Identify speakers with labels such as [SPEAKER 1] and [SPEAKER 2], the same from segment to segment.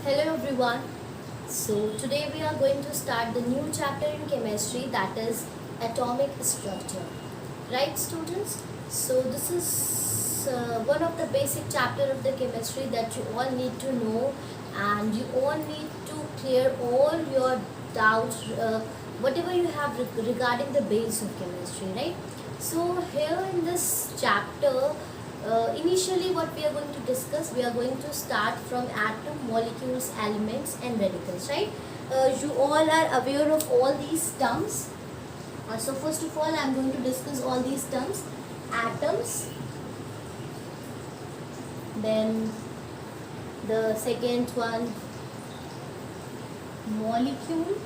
[SPEAKER 1] Hello everyone. So today we are going to start the new chapter in chemistry, that is atomic structure. Right students? So this is one of the basic chapter of the chemistry that you all need to know, and you all need to clear all your doubts, whatever you have regarding the base of chemistry, right? So here in this chapter, initially what we are going to discuss, we are going to start from atom, molecules, elements and radicals, right? You all are aware of all these terms. So first of all I am going to discuss all these terms: atoms, then the second one molecule,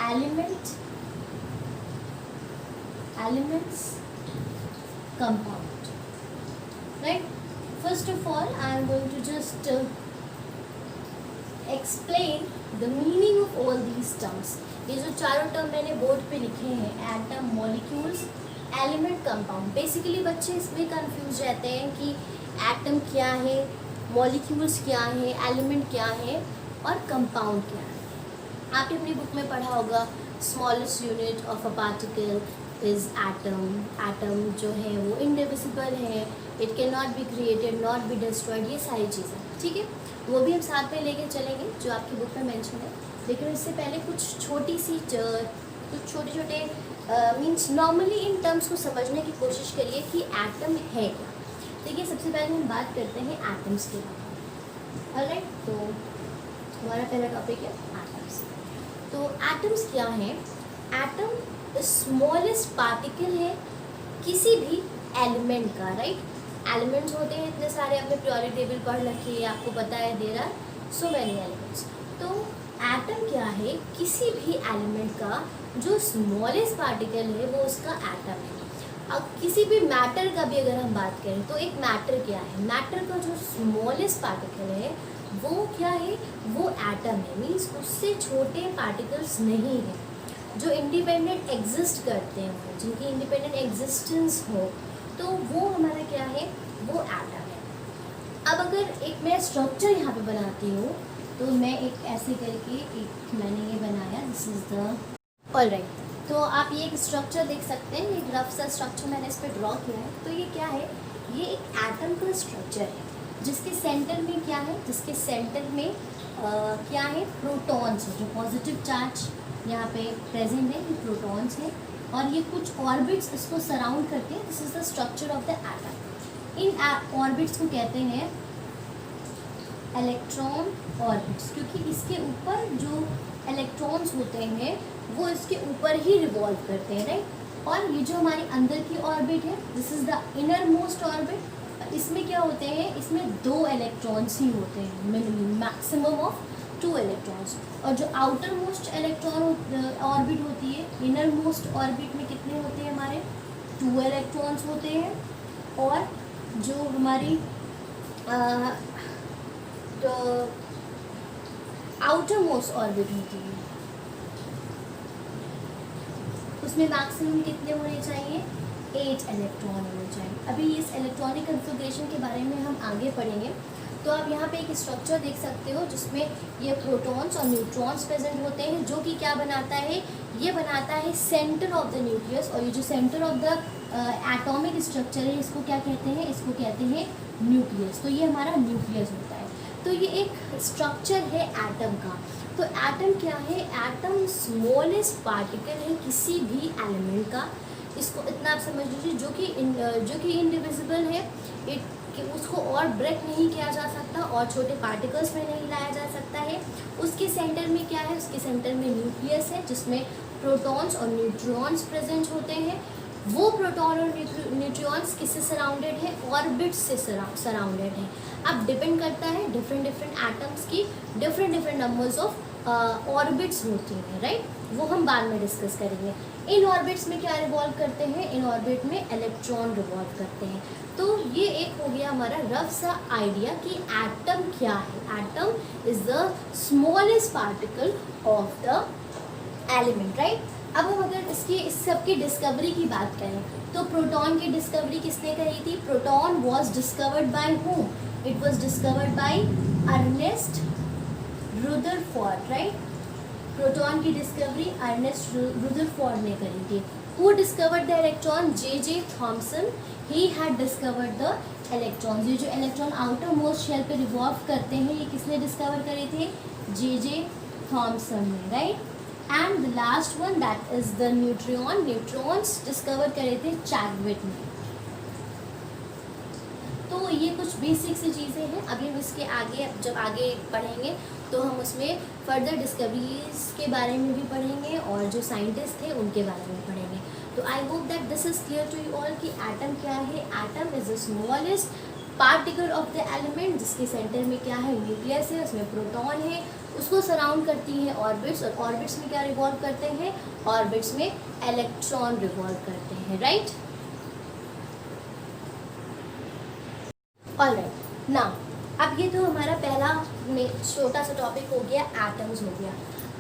[SPEAKER 1] elements, compound, right? First of all I am going to just explain the meaning of all these terms. ये जो चारों term मैंने board पे लिखे हैं, atom, molecules, element, compound, basically बच्चे इसमें confuse रहते हैं कि एटम क्या है, मॉलिक्यूल्स क्या है, एलिमेंट क्या है और कंपाउंड क्या है। आपने अपनी बुक में पढ़ा होगा smallest unit of a particle is atom. Atom जो है वो इनडिविजिबल है, it can not be created, not be destroyed, ये सारी चीज़ें, ठीक है, वो भी हम साथ में लेके चलेंगे जो आपकी बुक में मेंशन है। लेकिन इससे पहले कुछ छोटे छोटे मीन्स नॉर्मली इन टर्म्स को समझने की कोशिश करिए कि एटम है क्या। देखिए सबसे पहले हम बात करते हैं एटम्स के बारे में। ऑलराइट, तो हमारा पहला टॉपिक है एटम्स। तो एटम्स क्या है? एटम स्मॉलेस्ट पार्टिकल है किसी भी एलिमेंट का, राइट। एलिमेंट्स होते हैं इतने सारे, आपने पीरियोडिक टेबल पढ़ रखी है, आपको पता है there are so many elements. तो एटम क्या है? किसी भी एलिमेंट का जो स्मॉलेस्ट पार्टिकल है वो उसका एटम है। अब किसी भी मैटर का भी अगर हम बात करें तो एक मैटर क्या है? मैटर का जो स्मॉलेस्ट पार्टिकल है वो क्या है? वो एटम है। मीन्स उससे छोटे पार्टिकल्स नहीं हैं जो इंडिपेंडेंट एग्जिस्ट करते हैं, जिनकी इंडिपेंडेंट एग्जिस्टेंस हो, तो वो हमारा क्या है? वो एटम है। अब अगर एक मैं स्ट्रक्चर यहाँ पे बनाती हूँ तो मैं एक ऐसे करके एक मैंने ये बनाया, दिस इज द ऑलराइट। तो आप ये एक स्ट्रक्चर देख सकते हैं, एक रफ सा स्ट्रक्चर मैंने इस पर ड्रॉ किया है। तो ये क्या है? ये एक एटम का स्ट्रक्चर है जिसके सेंटर में क्या है? जिसके सेंटर में क्या है? प्रोटॉन्स है, जो पॉजिटिव चार्ज यहाँ पे प्रेजेंट है, ये प्रोटॉन्स है, और ये कुछ ऑर्बिट्स इसको सराउंड करते हैं। This is the structure of the atom. In orbits को कहते हैं इलेक्ट्रॉन ऑर्बिट्स, क्योंकि इसके ऊपर जो इलेक्ट्रॉन्स होते हैं वो इसके ऊपर ही रिवॉल्व करते हैं, राइट। और ये जो हमारी अंदर की ऑर्बिट है, this is the inner most orbit. इसमें क्या होते हैं? इसमें 2 इलेक्ट्रॉन्स ही होते हैं, मिनिमम मैक्सिमम ऑफ 2 इलेक्ट्रॉन्स। और जो आउटर मोस्ट इलेक्ट्रॉन ऑर्बिट होती है, इनर मोस्ट ऑर्बिट में कितने होते हैं? हमारे 2 इलेक्ट्रॉन्स होते हैं। और जो हमारी तो आउटर मोस्ट ऑर्बिट होती है उसमें मैक्सिमम कितने होने चाहिए? 8 इलेक्ट्रॉन होने चाहिए। अभी इस इलेक्ट्रॉनिक कन्फिग्रेशन के बारे में हम आगे पढ़ेंगे। तो आप यहाँ पे एक स्ट्रक्चर देख सकते हो जिसमें ये प्रोटॉन्स और न्यूट्रॉन्स प्रेजेंट होते हैं, जो कि क्या बनाता है? ये बनाता है सेंटर ऑफ द न्यूक्लियस। और ये जो centre of the atomic structure है, इसको क्या कहते हैं? इसको कहते हैं न्यूक्लियस। तो ये हमारा न्यूक्लियस होता है। तो ये एक स्ट्रक्चर है एटम का। तो एटम क्या है? एटम स्मॉलेस्ट पार्टिकल है किसी भी एलिमेंट का। इसको इतना आप समझ लीजिए, जो कि इनडिविजिबल है, कि उसको और ब्रेक नहीं किया जा सकता और छोटे पार्टिकल्स में नहीं लाया जा सकता है। उसके सेंटर में क्या है? उसके सेंटर में न्यूक्लियस है जिसमें प्रोटॉन्स और न्यूट्रॉन्स प्रेजेंट होते हैं। वो प्रोटॉन और न्यूट्रॉन्स किससे सराउंडेड है? ऑर्बिट्स से सराउंडेड है। अब डिपेंड करता है डिफरेंट एटम्स की डिफरेंट नंबर्स ऑफ ऑर्बिट्स होती हैं, राइट। वो हम बाद में डिस्कस करेंगे। इन ऑर्बिट्स में क्या रिवॉल्व करते हैं? इन ऑर्बिट में इलेक्ट्रॉन रिवॉल्व करते हैं। तो ये एक हो गया हमारा रफ सा आइडिया कि एटम क्या है। Atom is the smallest particle of the element, right. अब हम अगर इस सब की डिस्कवरी की बात करें तो प्रोटॉन की डिस्कवरी किसने करी थी? Proton was discovered by whom? It was discovered by Ernest Rutherford, right. Proton की डिस्कवरी अर्नेस्ट रुदरफोर्ड ने करी थी। Who discovered the electron? J Thomson, he had discovered the electron. ये जो इलेक्ट्रॉन आउटर मोस्ट शेल पे revolve करते हैं, ये किसने डिस्कवर करे थे? जे थॉमसन ने, right. And the last one that is the neutron. Neutrons discover करे थे चैडविक ने। तो ये कुछ बेसिक सी चीज़ें हैं। अभी हम इसके आगे जब आगे पढ़ेंगे तो हम उसमें फर्दर डिस्कवरीज के बारे में भी पढ़ेंगे और जो साइंटिस्ट थे उनके बारे में पढ़ेंगे। तो I hope that this is clear to you all कि एटम क्या है। Atom is the smallest particle of the element, जिसके सेंटर में क्या है? न्यूक्लियस है, उसमें प्रोटॉन है, उसको सराउंड करती है ऑर्बिट्स, और ऑर्बिट्स में क्या रिवॉल्व करते हैं? ऑर्बिट्स में इलेक्ट्रॉन रिवॉल्व करते हैं, राइट। ऑलराइट, नाउ अब ये तो हमारा पहला छोटा सा टॉपिक हो गया, एटम्स हो गया।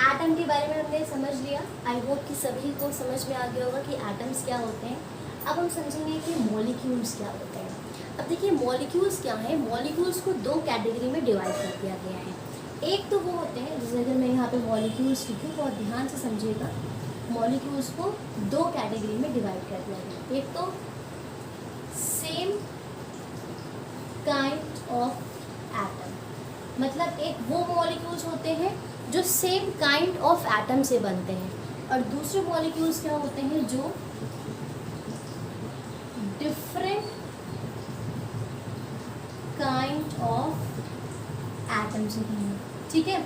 [SPEAKER 1] एटम के बारे में हमने समझ लिया। आई होप कि सभी को समझ में आ गया होगा कि एटम्स क्या होते हैं। अब हम समझेंगे कि मॉलिक्यूल्स क्या होते हैं। अब देखिए मॉलिक्यूल्स क्या है। मॉलिक्यूल्स को दो कैटेगरी में डिवाइड कर दिया गया है। एक तो वो होते हैं, जैसे अगर मैं यहाँ पे मॉलिक्यूल्स लिखूँ, बहुत ध्यान से समझिएगा, मॉलिक्यूल्स को दो कैटेगरी में डिवाइड कर दिया गया। एक तो सेम काइंड ऑफ एटम, मतलब एक वो मॉलिक्यूल्स होते हैं जो सेम काइंड ऑफ एटम से बनते हैं, और दूसरे मॉलिक्यूल्स क्या होते हैं जो डिफरेंट काइंड ऑफ एटम से बने। ठीक है,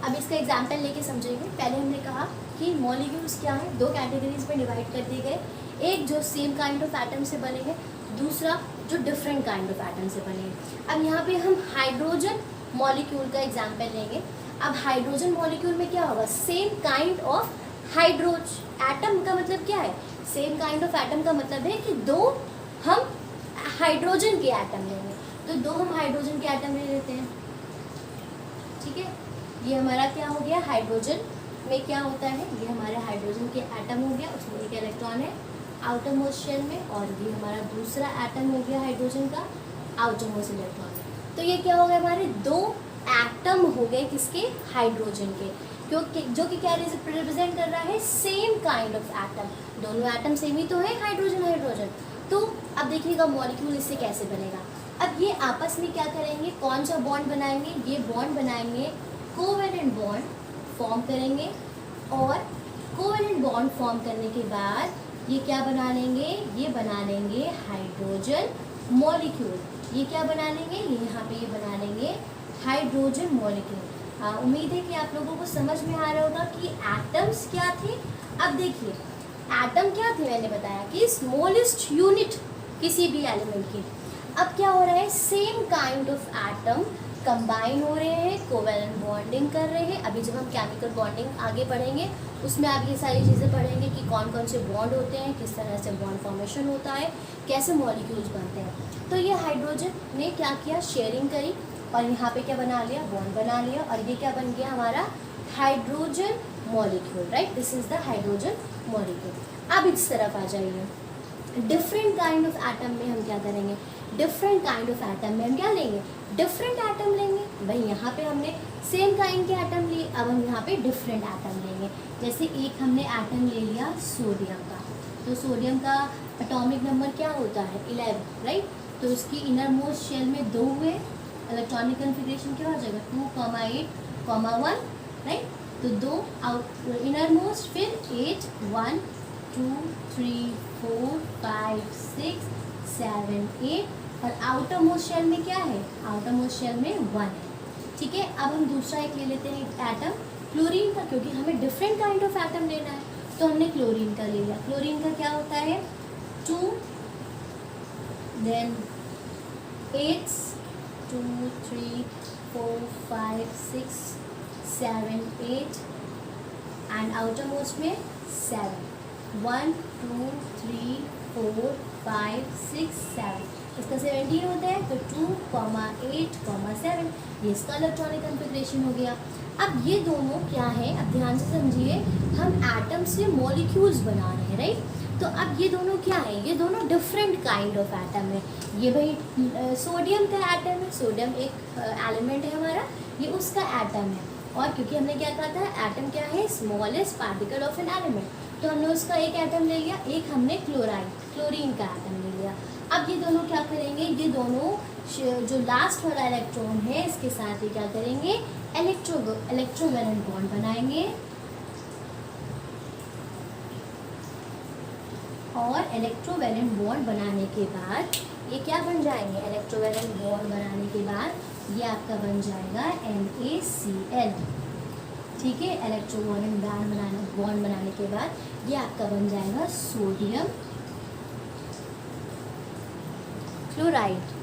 [SPEAKER 1] अब इसका एग्जांपल लेके समझेंगे। पहले हमने कहा कि मॉलिक्यूल्स क्या है, दो कैटेगरीज में डिवाइड कर दिए गए। एक जो सेम काइंड ऑफ एटम से बने हैं, दूसरा जो डिफरेंट काइंड ऑफ एटम से बने हैं। अब यहाँ पे हम हाइड्रोजन मॉलिक्यूल का एग्जांपल लेंगे। अब हाइड्रोजन मॉलिक्यूल में क्या होगा? सेम काइंड ऑफ एटम का मतलब क्या है? सेम काइंड ऑफ एटम का मतलब है कि दो हम हाइड्रोजन के एटम लेंगे, तो दो हम हाइड्रोजन के एटम ले लेते हैं। ठीक है, ये हमारा क्या हो गया? हाइड्रोजन में क्या होता है? ये हमारे हाइड्रोजन के एटम हो गया, उसमें एक इलेक्ट्रॉन है आउटर मोस्ट शेल में, और ये हमारा दूसरा एटम हो गया हाइड्रोजन का आउटर मोस्ट इलेक्ट्रॉन में। तो ये क्या हो गया? हमारे दो एटम हो गए, किसके? हाइड्रोजन के, क्योंकि जो कि क्या रिप्रेजेंट कर रहा है? Same kind of atom. दोनों एटम सेम ही तो है, हाइड्रोजन हाइड्रोजन। तो अब देखिएगा मॉलिक्यूल इससे कैसे बनेगा। अब ये आपस में क्या करेंगे? कौन सा बॉन्ड बनाएंगे? ये बॉन्ड बनाएंगे, कोवेलेंट बॉन्ड फॉर्म करेंगे, और कोवेलेंट बॉन्ड फॉर्म करने के बाद ये क्या बना लेंगे? ये बना लेंगे हाइड्रोजन मॉलिक्यूल। ये क्या बना लेंगे? ये यहाँ पे ये बना लेंगे हाइड्रोजन मॉलिक्यूल। उम्मीद है कि आप लोगों को समझ में आ रहा होगा कि एटम्स क्या थे। अब देखिए एटम क्या थे, मैंने बताया कि स्मॉलेस्ट यूनिट किसी भी एलिमेंट की। अब क्या हो रहा है? Same kind of atom combine हो रहे हैं, कोवेलेंट बॉन्डिंग कर रहे हैं। अभी जब हम केमिकल बॉन्डिंग आगे पढ़ेंगे उसमें आप ये सारी चीज़ें पढ़ेंगे कि कौन कौन से बॉन्ड होते हैं, किस तरह से बॉन्ड फॉर्मेशन होता है, कैसे मॉलिक्यूल्स बनते हैं। तो ये हाइड्रोजन ने क्या किया? शेयरिंग करी, और यहाँ पे क्या बना लिया? बॉन्ड बना लिया, और ये क्या बन गया? हमारा hydrogen molecule, right. This is the hydrogen molecule. अब इस तरफ आ जाइए, डिफरेंट काइंड ऑफ एटम में हम क्या करेंगे? डिफरेंट काइंड ऑफ एटम में हम क्या लेंगे? डिफरेंट एटम लेंगे। भाई यहाँ पे हमने सेम काइंड के एटम लिए, अब हम यहाँ पे डिफरेंट एटम लेंगे। जैसे एक हमने एटम ले लिया सोडियम का, तो सोडियम का एटॉमिक नंबर क्या होता है? 11, राइट। तो उसकी इनर मोस्ट शेल में 2 हुए, इलेक्ट्रॉनिक कन्फिग्रेशन क्या हो जाएगा? 2, 8, 1, राइट। तो 2 आउट इनर मोस्ट, फिर 8, 1, 2, 3, 4, 5, 6, 7, 8, और आउटर मोस्ट शेल में क्या है? आउटर मोस्ट शेल में 1 है। ठीक है, अब हम दूसरा एक ले लेते हैं एटम क्लोरीन का, क्योंकि हमें डिफरेंट काइंड ऑफ एटम लेना है, तो हमने क्लोरीन का ले लिया। क्लोरीन का क्या होता है? 2, देन 8, 2, 3, 4, 5, 6, 7, 8, एंड आउटर मोस्ट में 7, 1, 2, 3, 4, 5, 6, 7, इसका 17 होता है, तो 2, 8, 7, ये इसका इलेक्ट्रॉनिक कन्फिग्रेशन हो गया। अब ये दोनों क्या है? अब ध्यान से समझिए, हम एटम से मॉलिक्यूल्स बना रहे हैं, राइट। तो अब ये दोनों क्या है, ये दोनों डिफरेंट काइंड ऑफ एटम है। ये भाई सोडियम का एटम है, सोडियम एक एलिमेंट है हमारा, ये उसका एटम है। और क्योंकि हमने क्या कहा था, एटम क्या है, smallest particle of an element, तो हमने उसका एक एटम ले लिया, एक हमने क्लोरीन का एटम ले लिया। अब ये दोनों क्या करेंगे, ये दोनों जो लास्ट वाला इलेक्ट्रॉन है इसके साथ ही क्या करेंगे, इलेक्ट्रोवैलेंट बॉन्ड बनाएंगे। और इलेक्ट्रोवैलेंट बॉन्ड बनाने के बाद ये क्या बन जाएंगे, इलेक्ट्रोवैलेंट बॉन्ड बनाने के बाद ये आपका बन जाएगा NaCl। ठीक है, इलेक्ट्रोवैलेंट बॉन्ड बनाने के बाद ये आपका बन जाएगा sodium chloride.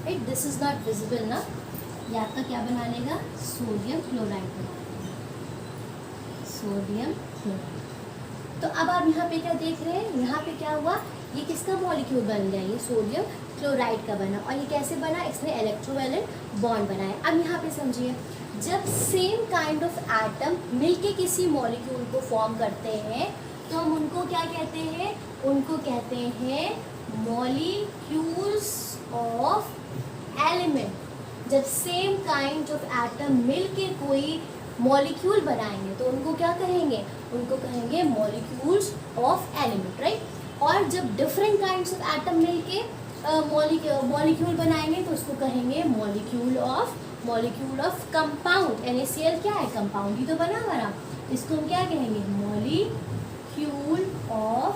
[SPEAKER 1] Right, this is not visible ना, ये आपका क्या बना लेगा, सोडियम क्लोराइड बना लेगा, सोडियम क्लोराइड। तो अब आप यहाँ पे क्या देख रहे हैं, यहाँ पे क्या हुआ, ये किसका मॉलिक्यूल बन गया, ये सोडियम क्लोराइड का बना। और ये कैसे बना, इसने इलेक्ट्रोवैलेंट बॉन्ड बनाया। अब यहाँ पे समझिए, जब सेम काइंड ऑफ एटम मिलके किसी मॉलिक्यूल को फॉर्म करते हैं तो हम उनको क्या कहते हैं, उनको कहते हैं मॉलिक्यूल्स ऑफ एलिमेंट। जब सेम काइंड ऑफ एटम मिलके कोई मॉलिक्यूल बनाएंगे तो उनको क्या कहेंगे, उनको कहेंगे मॉलिक्यूल्स ऑफ एलिमेंट। राइट, और जब डिफरेंट काइंड्स ऑफ एटम मिलके मॉलिक्यूल बनाएंगे तो उसको कहेंगे मॉलिक्यूल ऑफ कंपाउंड। NaCl क्या है, कंपाउंड ही तो बना हमारा, इसको हम क्या कहेंगे, molecule of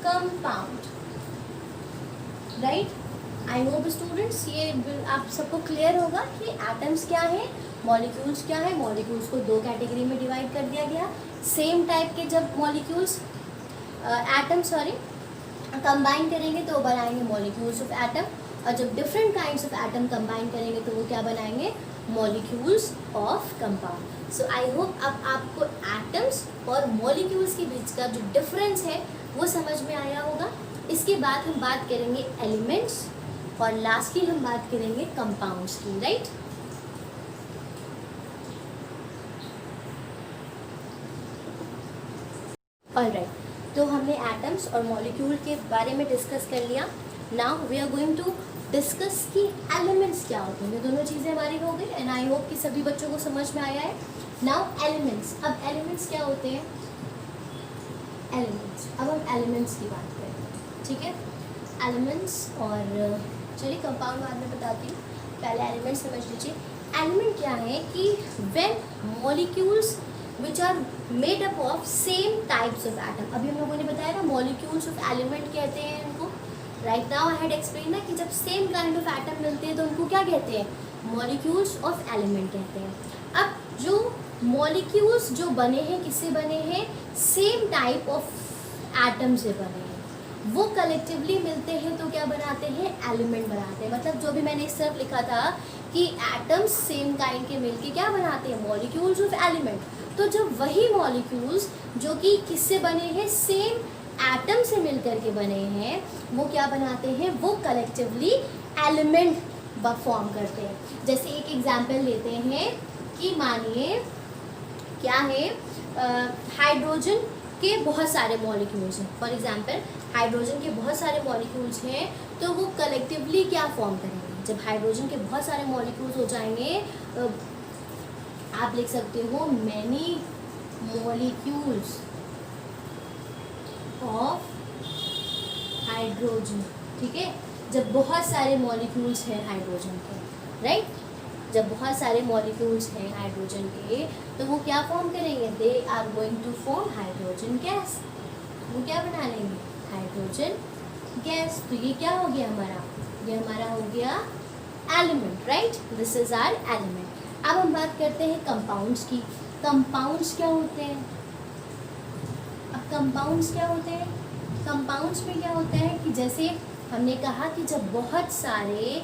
[SPEAKER 1] compound. Right, I hope students ये आप सबको क्लियर होगा कि एटम्स क्या है, मॉलिक्यूल्स क्या है। मॉलिक्यूल्स को दो कैटेगरी में डिवाइड कर दिया गया। सेम टाइप के जब मॉलिक्यूल्स कंबाइन करेंगे तो बनाएंगे मॉलिक्यूल्स ऑफ एटम, और जब different kinds of atom combine करेंगे तो वो क्या बनाएंगे, molecules of compound. So I hope अब आपको एटम्स और मॉलिक्यूल्स के बीच का जो डिफरेंस है वो समझ में आया होगा। इसके बाद हम बात करेंगे एलिमेंट्स और लास्टली हम बात करेंगे कंपाउंड्स की। राइट, ऑलराइट, तो हमने एटम्स और मॉलिक्यूल के बारे में डिस्कस कर लिया। Now we are going to discuss कि एलिमेंट्स क्या होते हैं। ये दोनों चीज़ें हमारी हो गई एंड आई होप कि सभी बच्चों को समझ में आया है। नाउ एलिमेंट्स, अब एलिमेंट्स क्या होते हैं, एलिमेंट्स, अब हम एलिमेंट्स की बात करते हैं। ठीक है, एलिमेंट्स, और चलिए कंपाउंड बाद में बताती हूँ, पहले एलिमेंट्स समझ लीजिए। एलिमेंट क्या है कि when molecules which are made up of same types of atom. अभी हम लोगों ने बताया ना, मॉलिक्यूल्स ऑफ एलिमेंट कहते हैं इनको। Right now I had explain ना कि जब सेम काइंड ऑफ एटम मिलते हैं तो उनको क्या कहते हैं, मॉलिक्यूल्स ऑफ एलिमेंट कहते हैं। अब जो मॉलिक्यूल्स जो बने हैं, किससे बने हैं, सेम टाइप ऑफ एटम से बने हैं, वो कलेक्टिवली मिलते हैं तो क्या बनाते हैं, एलिमेंट बनाते हैं। मतलब जो भी मैंने इस तरफ लिखा था कि एटम्स सेम काइंड के मिलके क्या बनाते हैं, मॉलिक्यूल्स ऑफ एलिमेंट। तो जब वही मॉलिक्यूल्स जो कि किससे बने हैं, सेम एटम से मिलकर के बने हैं, वो क्या बनाते हैं, वो कलेक्टिवली एलिमेंट फॉर्म करते हैं। जैसे एक एग्जांपल लेते हैं कि मानिए क्या है, हाइड्रोजन के बहुत सारे मॉलिक्यूल्स हैं। फॉर एग्जांपल हाइड्रोजन के बहुत सारे मॉलिक्यूल्स हैं तो वो कलेक्टिवली क्या फॉर्म करेंगे। जब हाइड्रोजन के बहुत सारे मॉलिक्यूल्स हो जाएंगे, आप लिख सकते हो मैनी मॉलिक्यूल्स ऑफ हाइड्रोजन। ठीक है, जब बहुत सारे मॉलिक्यूल्स हैं हाइड्रोजन के, राइट, जब बहुत सारे मॉलिक्यूल्स हैं हाइड्रोजन के तो वो क्या फॉर्म करेंगे, they are going to form hydrogen gas. वो क्या बना लेंगे, हाइड्रोजन गैस। तो ये क्या हो गया हमारा, ये हमारा हो गया element. Right, this is our element. अब हम बात करते हैं कंपाउंड्स की। कंपाउंड्स क्या होते हैं, अब कंपाउंड्स क्या होते हैं, कंपाउंड्स में क्या होता है कि जैसे हमने कहा कि जब बहुत सारे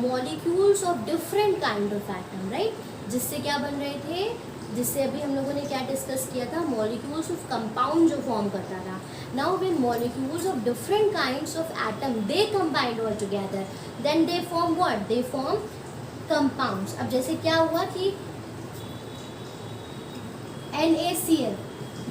[SPEAKER 1] molecules of different kind of atom, right, जिससे क्या बन रहे थे, जिससे अभी हम लोगों ने क्या डिस्कस किया था, मॉलिक्यूल्स ऑफ कंपाउंड जो फॉर्म करता था। Now when molecules of different kinds of atom they combined all together, then they form what, they form compounds. अब जैसे क्या हुआ कि NaCl,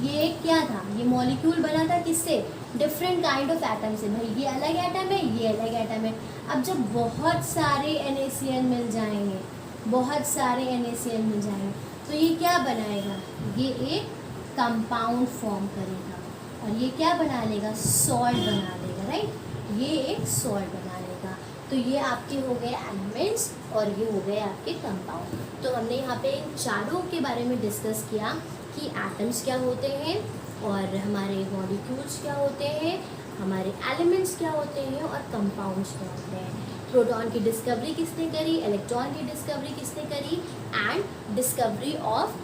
[SPEAKER 1] ये क्या था, ये मॉलिक्यूल बना था किससे, डिफरेंट काइंड ऑफ एटम से। भाई ये अलग एटम है, ये अलग एटम है। अब जब बहुत सारे NaCl मिल जाएंगे, बहुत सारे NaCl मिल जाएंगे, तो ये क्या बनाएगा, ये एक कंपाउंड फॉर्म करेगा और ये क्या बना लेगा, सॉल्ट बना लेगा, राइट। ये एक सॉल्ट बना लेगा। तो ये आपके हो गए एलिमेंट्स और ये हो गए आपके कंपाउंड। तो हमने यहाँ पे इन चारों के बारे में डिस्कस किया कि एटम्स क्या होते हैं और हमारे मॉलिक्यूल्स क्या होते हैं, हमारे एलिमेंट्स क्या होते हैं और कंपाउंड्स क्या होते हैं। प्रोटॉन की डिस्कवरी किसने करी, इलेक्ट्रॉन की डिस्कवरी किसने करी, and discovery of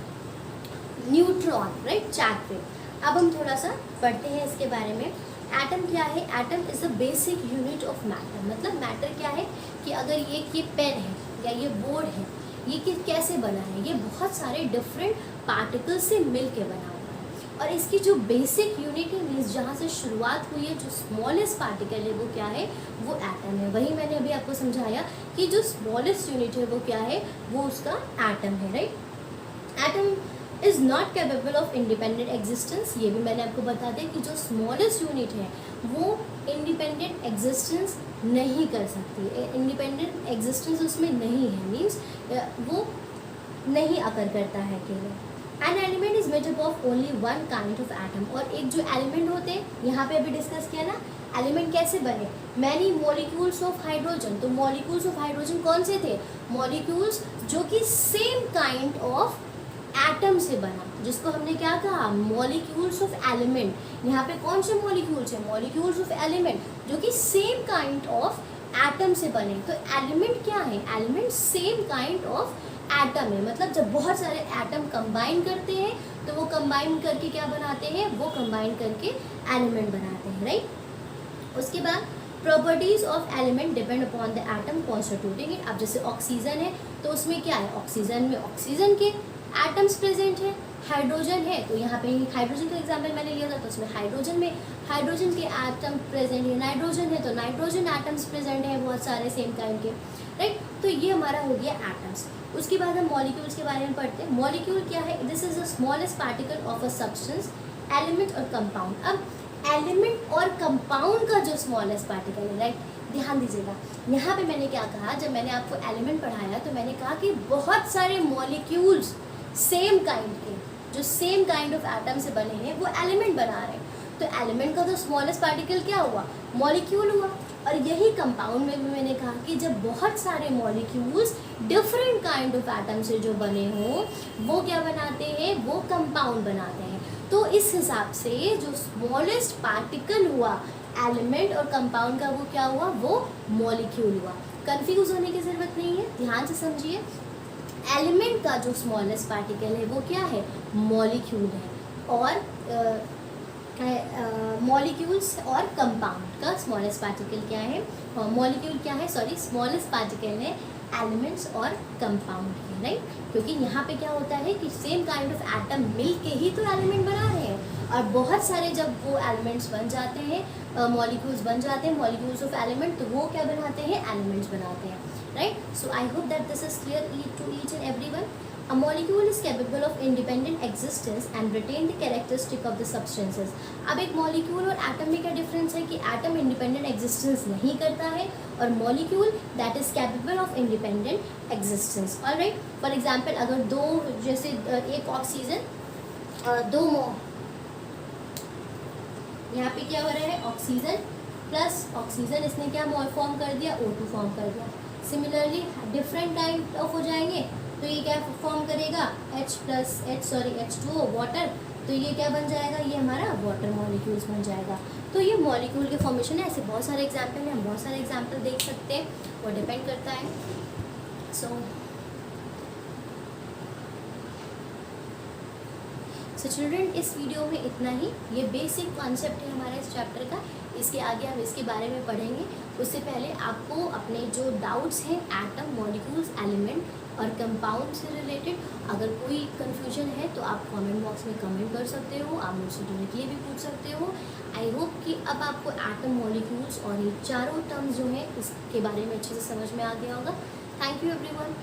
[SPEAKER 1] neutron, right, Chadwick. अब हम थोड़ा सा पढ़ते हैं इसके बारे में। एटम क्या है, atom is the basic unit of matter. मतलब मैटर क्या है कि अगर ये पेन है या ये बोर्ड है, ये कैसे बना है, ये बहुत सारे डिफरेंट पार्टिकल्स से मिल के बना हुआ है। और इसकी जो बेसिक यूनिट है, मीन्स जहाँ से शुरुआत हुई है, जो स्मॉलेस्ट पार्टिकल है वो क्या है, वो एटम है। वही मैंने अभी आपको समझाया कि जो स्मॉलेस्ट यूनिट है वो क्या है, वो उसका एटम है, right. Atom is not capable of independent existence. ये भी मैंने आपको बता दिया कि जो स्मॉलेस्ट यूनिट है वो इंडिपेंडेंट एग्जिस्टेंस नहीं कर सकती, इंडिपेंडेंट एग्जिस्टेंस उसमें नहीं है, मीन्स वो नहीं अकर करता है केवल। An element is made up of only one kind of atom. और एक जो एलिमेंट होते हैं, यहाँ पे अभी डिस्कस किया ना, एलिमेंट कैसे बने, मैनी मॉलिक्यूल्स ऑफ हाइड्रोजन। तो मॉलिक्यूल्स ऑफ हाइड्रोजन कौन से थे, मॉलिक्यूल्स जो कि सेम काइंड ऑफ एटम से बना, जिसको हमने क्या कहा, मॉलिक्यूल्स ऑफ एलिमेंट। यहाँ पे कौन से मॉलिक्यूल्स है, मॉलिक्यूल्स ऑफ एलिमेंट, जो कि सेम काइंड ऑफ एटम से बने। तो एलिमेंट क्या है, element same kind of atom है। मतलब जब बहुत सारे एटम कंबाइन करते हैं तो वो कंबाइन करके क्या बनाते हैं, वो कंबाइन करके एलिमेंट बनाते हैं, राइट। उसके बाद properties of element depend upon the atom constituting it. अब जैसे ऑक्सीजन है तो उसमें क्या है, ऑक्सीजन में ऑक्सीजन के एटम्स प्रेजेंट है। हाइड्रोजन है तो यहाँ पे हाइड्रोजन का एग्जाम्पल मैंने लिया था, तो उसमें हाइड्रोजन में हाइड्रोजन के एटम प्रेजेंट है। नाइट्रोजन है तो नाइट्रोजन एटम्स प्रेजेंट है, बहुत सारे सेम काइंड के, राइट। तो ये हमारा हो गया एटम्स। उसके बाद हम मॉलिक्यूल्स के बारे में पढ़ते हैं। मॉलिक्यूल क्या है, this is the smallest particle of a substance, element और कंपाउंड। अब एलिमेंट और कंपाउंड का जो स्मॉलेस्ट पार्टिकल है, राइट, ध्यान दीजिएगा। यहाँ पे मैंने क्या कहा, जब मैंने आपको एलिमेंट पढ़ाया तो मैंने कहा कि बहुत सारे मॉलिक्यूल्स सेम काइंड के, जो सेम काइंड ऑफ एटम से बने हैं, वो एलिमेंट बना रहे हैं। तो एलिमेंट का तो स्मॉलेस्ट पार्टिकल क्या हुआ, मॉलिक्यूल हुआ। और यही कंपाउंड में भी मैंने कहा कि जब बहुत सारे molecules different kind of atom से जो बने हों, वो क्या बनाते हैं, वो कंपाउंड बनाते हैं। तो इस हिसाब से जो स्मॉलेस्ट पार्टिकल हुआ एलिमेंट और कंपाउंड का, वो क्या हुआ, वो मॉलिक्यूल हुआ। कंफ्यूज होने की ज़रूरत नहीं है, ध्यान से समझिए। एलिमेंट का जो स्मॉलेस्ट पार्टिकल है वो क्या है, मॉलिक्यूल है। और मॉलिक्यूल्स और कंपाउंड का स्मॉलेस्ट पार्टिकल क्या है, मॉलिक्यूल क्या है, सॉरी, स्मॉलेस्ट पार्टिकल है एलिमेंट्स और कंपाउंड के, राइट। क्योंकि यहाँ पे क्या होता है कि सेम काइंड ऑफ एटम मिल के ही तो एलिमेंट बना रहे हैं। और बहुत सारे जब वो एलिमेंट्स बन जाते हैं, मॉलिक्यूल्स बन जाते हैं, मॉलिक्यूल्स ऑफ एलिमेंट, तो वो क्या बनाते हैं, एलिमेंट्स बनाते हैं, right. So I hope that this is clear to each and everyone. A molecule is capable of independent existence and retain the characteristic of the substances. अब एक मॉलिक्यूल और एटम में क्या डिफरेंस है कि एटम इंडिपेंडेंट एग्जिस्टेंस नहीं करता है और molecule that is capable of independent existence, alright. For example अगर दो, जैसे एक ऑक्सीजन, दो यहाँ पे क्या हो रहा है, ऑक्सीजन प्लस ऑक्सीजन, इसने क्या फॉर्म कर दिया, O2 फॉर्म कर दिया। सिमिलरली डिफरेंट टाइप ऑफ हो जाएंगे तो ये क्या फॉर्म करेगा, H2O, वाटर। तो ये क्या बन जाएगा, ये हमारा वाटर मॉलिक्यूल्स बन जाएगा। तो ये मॉलिक्यूल के फॉर्मेशन है। ऐसे बहुत सारे एग्जाम्पल हैं, हम बहुत सारे एग्जाम्पल देख सकते हैं, वो डिपेंड करता है। सो चिल्ड्रन, इस वीडियो में इतना ही। ये बेसिक कॉन्सेप्ट है हमारे इस चैप्टर का। इसके आगे हम इसके बारे में पढ़ेंगे। उससे पहले आपको अपने जो डाउट्स हैं एटम, मॉलिक्यूल्स, एलिमेंट और कंपाउंड से रिलेटेड, अगर कोई कन्फ्यूजन है तो आप कमेंट बॉक्स में कमेंट कर सकते हो, आप मुझसे डायरेक्टली भी पूछ सकते हो। आई होप कि अब आपको एटम, मॉलिक्यूल्स और ये चारों टर्म्स जो हैं इसके बारे में अच्छे से समझ में आ गया होगा। Thank you everyone.